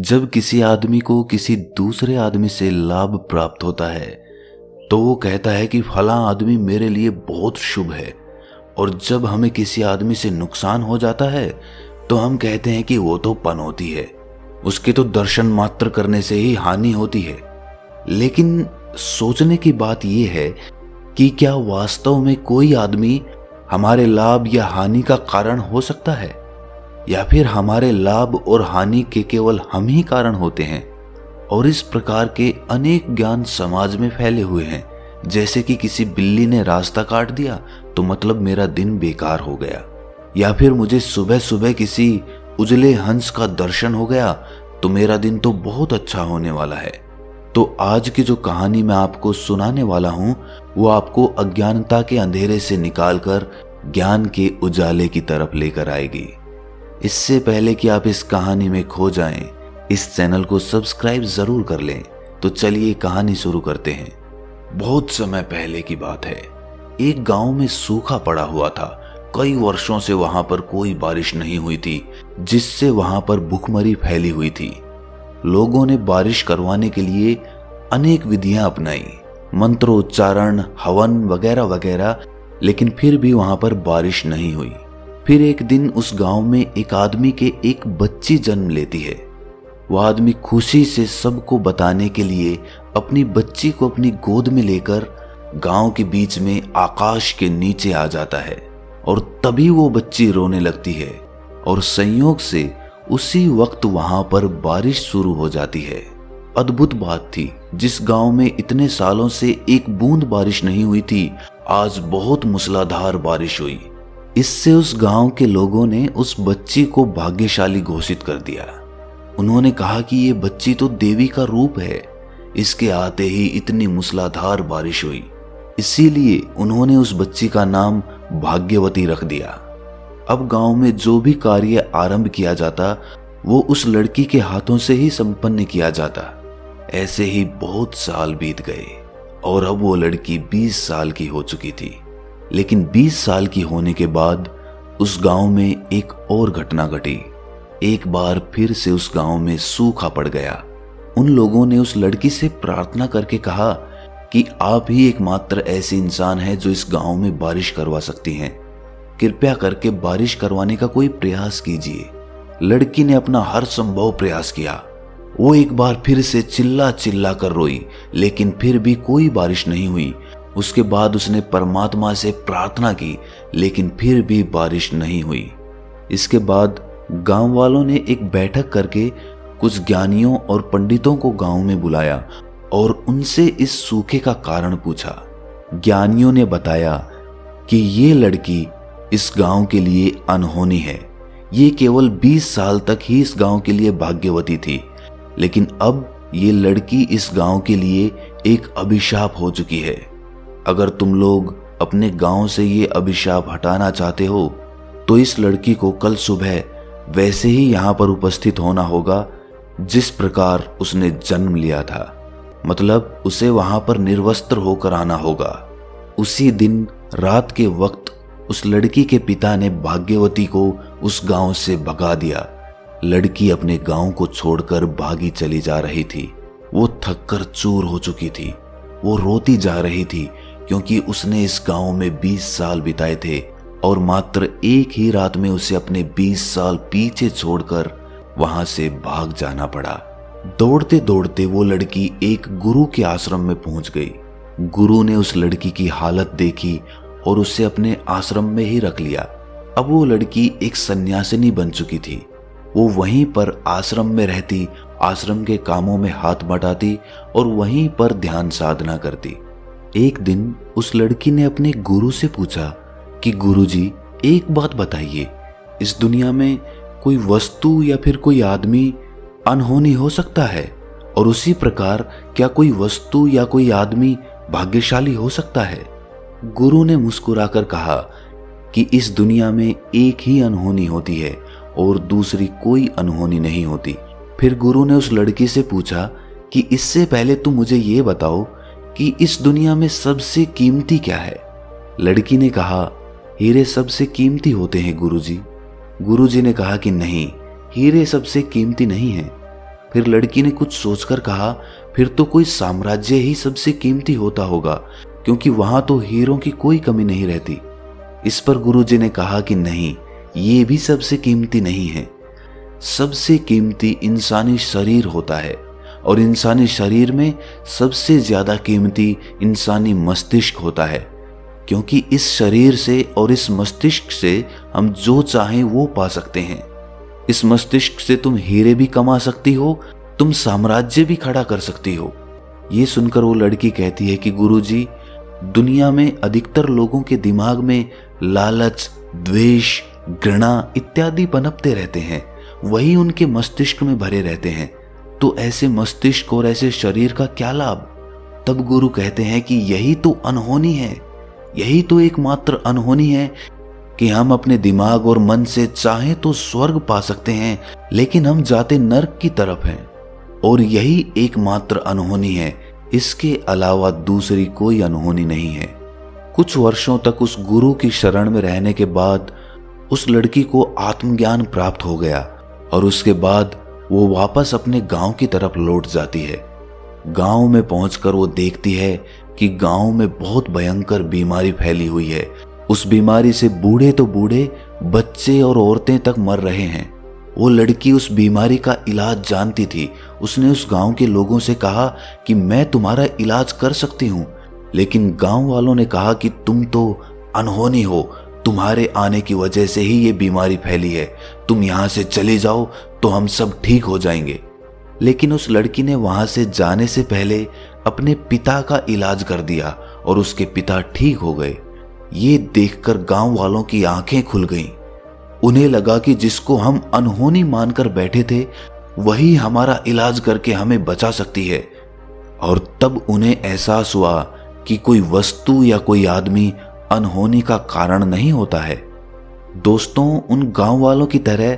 जब किसी आदमी को किसी दूसरे आदमी से लाभ प्राप्त होता है तो वो कहता है कि फलां आदमी मेरे लिए बहुत शुभ है, और जब हमें किसी आदमी से नुकसान हो जाता है तो हम कहते हैं कि वो तो पनौती है, उसके तो दर्शन मात्र करने से ही हानि होती है। लेकिन सोचने की बात यह है कि क्या वास्तव में कोई आदमी हमारे लाभ या हानि का कारण हो सकता है, या फिर हमारे लाभ और हानि के केवल हम ही कारण होते हैं? और इस प्रकार के अनेक ज्ञान समाज में फैले हुए हैं, जैसे कि किसी बिल्ली ने रास्ता काट दिया तो मतलब मेरा दिन बेकार हो गया, या फिर मुझे सुबह सुबह किसी उजले हंस का दर्शन हो गया तो मेरा दिन तो बहुत अच्छा होने वाला है। तो आज की जो कहानी मैं आपको सुनाने वाला हूं वो आपको अज्ञानता के अंधेरे से निकालकर ज्ञान के उजाले की तरफ लेकर आएगी। इससे पहले कि आप इस कहानी में खो जाएं, इस चैनल को सब्सक्राइब जरूर कर लें। तो चलिए कहानी शुरू करते हैं। बहुत समय पहले की बात है। एक गांव में सूखा पड़ा हुआ था। कई वर्षों से वहां पर कोई बारिश नहीं हुई थी, जिससे वहां पर भूखमरी फैली हुई थी। लोगों ने बारिश करवाने के लिए अनेक विधियां अपनाई, मंत्रोच्चारण, हवन वगैरह वगैरह, लेकिन फिर भी वहां पर बारिश नहीं हुई। फिर एक दिन उस गांव में एक आदमी के एक बच्ची जन्म लेती है। वह आदमी खुशी से सबको बताने के लिए अपनी बच्ची को अपनी गोद में लेकर गांव के बीच में आकाश के नीचे आ जाता है, और तभी वो बच्ची रोने लगती है, और संयोग से उसी वक्त वहां पर बारिश शुरू हो जाती है। अद्भुत बात थी, जिस गांव में इतने सालों से एक बूंद बारिश नहीं हुई थी, आज बहुत मूसलाधार बारिश हुई। इससे उस गांव के लोगों ने उस बच्ची को भाग्यशाली घोषित कर दिया। उन्होंने कहा कि ये बच्ची तो देवी का रूप है, इसके आते ही इतनी मूसलाधार बारिश हुई। इसीलिए उन्होंने उस बच्ची का नाम भाग्यवती रख दिया। अब गांव में जो भी कार्य आरंभ किया जाता वो उस लड़की के हाथों से ही संपन्न किया जाता। ऐसे ही बहुत साल बीत गए और अब वो लड़की 20 साल की हो चुकी थी। लेकिन 20 साल की होने के बाद उस गांव में एक और घटना घटी। एक बार फिर से उस गांव में सूखा पड़ गया। उन लोगों ने उस लड़की से प्रार्थना करके कहा कि आप ही एकमात्र ऐसे इंसान हैं जो इस गांव में बारिश करवा सकती हैं। कृपया करके बारिश करवाने का कोई प्रयास कीजिए। लड़की ने अपना हर संभव प्रयास किया। वो एक बार फिर से चिल्ला चिल्ला कर रोई, लेकिन फिर भी कोई बारिश नहीं हुई। उसके बाद उसने परमात्मा से प्रार्थना की, लेकिन फिर भी बारिश नहीं हुई। इसके बाद गांव वालों ने एक बैठक करके कुछ ज्ञानियों और पंडितों को गांव में बुलाया और उनसे इस सूखे का कारण पूछा। ज्ञानियों ने बताया कि ये लड़की इस गांव के लिए अनहोनी है। ये केवल 20 साल तक ही इस गांव के लिए भाग्यवती थी, लेकिन अब ये लड़की इस गांव के लिए एक अभिशाप हो चुकी है। अगर तुम लोग अपने गांव से ये अभिशाप हटाना चाहते हो तो इस लड़की को कल सुबह वैसे ही यहाँ पर उपस्थित होना होगा जिस प्रकार उसने जन्म लिया था। मतलब उसे वहां पर निर्वस्त्र होकर आना होगा। उसी दिन रात के वक्त उस लड़की के पिता ने भाग्यवती को उस गांव से भगा दिया। लड़की अपने गांव को छोड़कर भागी चली जा रही थी। वो थककर चूर हो चुकी थी। वो रोती जा रही थी क्योंकि उसने इस गांव में 20 साल बिताए थे और मात्र एक ही रात में उसे अपने 20 साल पीछे छोड़कर वहां से भाग जाना पड़ा। दौड़ते दौड़ते वो लड़की एक गुरु के आश्रम में पहुंच गई। गुरु ने उस लड़की की हालत देखी और उसे अपने आश्रम में ही रख लिया। अब वो लड़की एक सन्यासिनी बन चुकी थी। वो वहीं पर आश्रम में रहती, आश्रम के कामों में हाथ बटाती और वहीं पर ध्यान साधना करती। एक दिन उस लड़की ने अपने गुरु से पूछा कि गुरुजी, एक बात बताइए, इस दुनिया में कोई वस्तु या फिर कोई आदमी अनहोनी हो सकता है, और उसी प्रकार क्या कोई वस्तु या कोई आदमी भाग्यशाली हो सकता है? गुरु ने मुस्कुराकर कहा कि इस दुनिया में एक ही अनहोनी होती है और दूसरी कोई अनहोनी नहीं होती। फिर गुरु ने उस लड़की से पूछा कि इससे पहले तुम मुझे ये बताओ कि इस दुनिया में सबसे कीमती क्या है? लड़की ने कहा, हीरे सबसे कीमती होते हैं गुरुजी। गुरुजी ने कहा कि नहीं, हीरे सबसे कीमती नहीं है। फिर लड़की ने कुछ सोचकर कहा, फिर तो कोई साम्राज्य ही सबसे कीमती होता होगा, क्योंकि वहां तो हीरों की कोई कमी नहीं रहती। इस पर गुरुजी ने कहा कि नहीं, ये भी सबसे कीमती नहीं है। सबसे कीमती इंसानी शरीर होता है, और इंसानी शरीर में सबसे ज्यादा कीमती इंसानी मस्तिष्क होता है, क्योंकि इस शरीर से और इस मस्तिष्क से हम जो चाहें वो पा सकते हैं। इस मस्तिष्क से तुम हीरे भी कमा सकती हो, तुम साम्राज्य भी खड़ा कर सकती हो। ये सुनकर वो लड़की कहती है कि गुरुजी, दुनिया में अधिकतर लोगों के दिमाग में लालच, द्वेष, घृणा इत्यादि पनपते रहते हैं, वही उनके मस्तिष्क में भरे रहते हैं। तो ऐसे मस्तिष्क और ऐसे शरीर का क्या लाभ? तब गुरु कहते हैं कि यही तो अनहोनी है, यही तो एकमात्र अनहोनी है कि हम अपने दिमाग और मन से चाहें तो स्वर्ग पा सकते हैं, लेकिन हम जाते नर्क की तरफ हैं। और यही एकमात्र अनहोनी है, इसके अलावा दूसरी कोई अनहोनी नहीं है। कुछ वर्षों तक उस गुरु की शरण में रहने के बाद उस लड़की को आत्मज्ञान प्राप्त हो गया, और उसके बाद वो वापस अपने गांव की तरफ लौट जाती है। गांव में पहुंचकर वो देखती है कि गांव में बहुत भयंकर बीमारी फैली हुई है। उस बीमारी से बूढ़े तो बूढ़े, बच्चे और औरतें तक मर रहे हैं। वो लड़की उस बीमारी का इलाज जानती थी। उसने उस गांव के लोगों से कहा कि मैं तुम्हारा इलाज कर सकती हूँ, लेकिन गांव वालों ने कहा कि तुम तो अनहोनी हो, तुम्हारे आने की वजह से ही ये बीमारी फैली है, तुम यहाँ से चले जाओ तो हम सब ठीक हो जाएंगे। लेकिन उस लड़की ने वहां से जाने से पहले अपने पिता का इलाज कर दिया और उसके पिता ठीक हो गए। ये देखकर गांव वालों की आंखें खुल गईं। उन्हें लगा कि जिसको हम अनहोनी मानकर बैठे थे, वही हमारा इलाज करके हमें बचा सकती है। और तब उन्हें एहसास हुआ कि कोई वस्तु या कोई आदमी अनहोनी का कारण नहीं होता है। दोस्तों, उन गांव वालों की तरह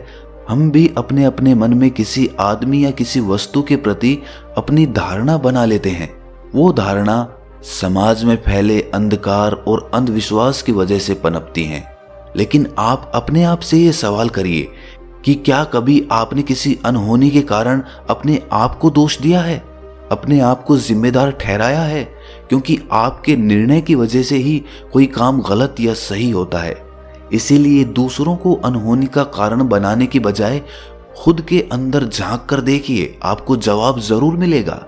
हम भी अपने अपने मन में किसी आदमी या किसी वस्तु के प्रति अपनी धारणा बना लेते हैं। वो धारणा समाज में फैले अंधकार और अंधविश्वास की वजह से पनपती हैं। लेकिन आप अपने आप से ये सवाल करिए कि क्या कभी आपने किसी अनहोनी के कारण अपने आप को दोष दिया है, अपने आप को जिम्मेदार ठहराया है? क्योंकि आपके निर्णय की वजह से ही कोई काम गलत या सही होता है। इसीलिए दूसरों को अनहोनी का कारण बनाने की बजाय खुद के अंदर झांक कर देखिए, आपको जवाब जरूर मिलेगा।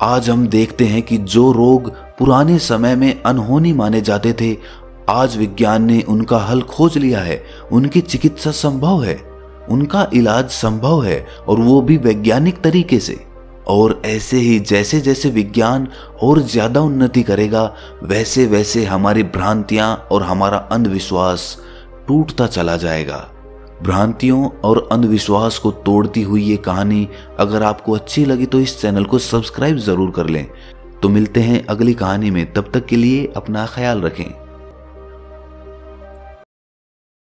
आज हम देखते हैं कि जो रोग पुराने समय में अनहोनी माने जाते थे, आज विज्ञान ने उनका हल खोज लिया है। उनकी चिकित्सा संभव है, उनका इलाज संभव है, और वो भी वैज्ञानिक तरीके से। और ऐसे ही जैसे जैसे विज्ञान और ज्यादा उन्नति करेगा, वैसे वैसे हमारी भ्रांतियां और हमारा अंधविश्वास टूटता चला जाएगा। भ्रांतियों और अंधविश्वास को तोड़ती हुई ये कहानी अगर आपको अच्छी लगी तो इस चैनल को सब्सक्राइब जरूर कर लें। तो मिलते हैं अगली कहानी में, तब तक के लिए अपना ख्याल रखें।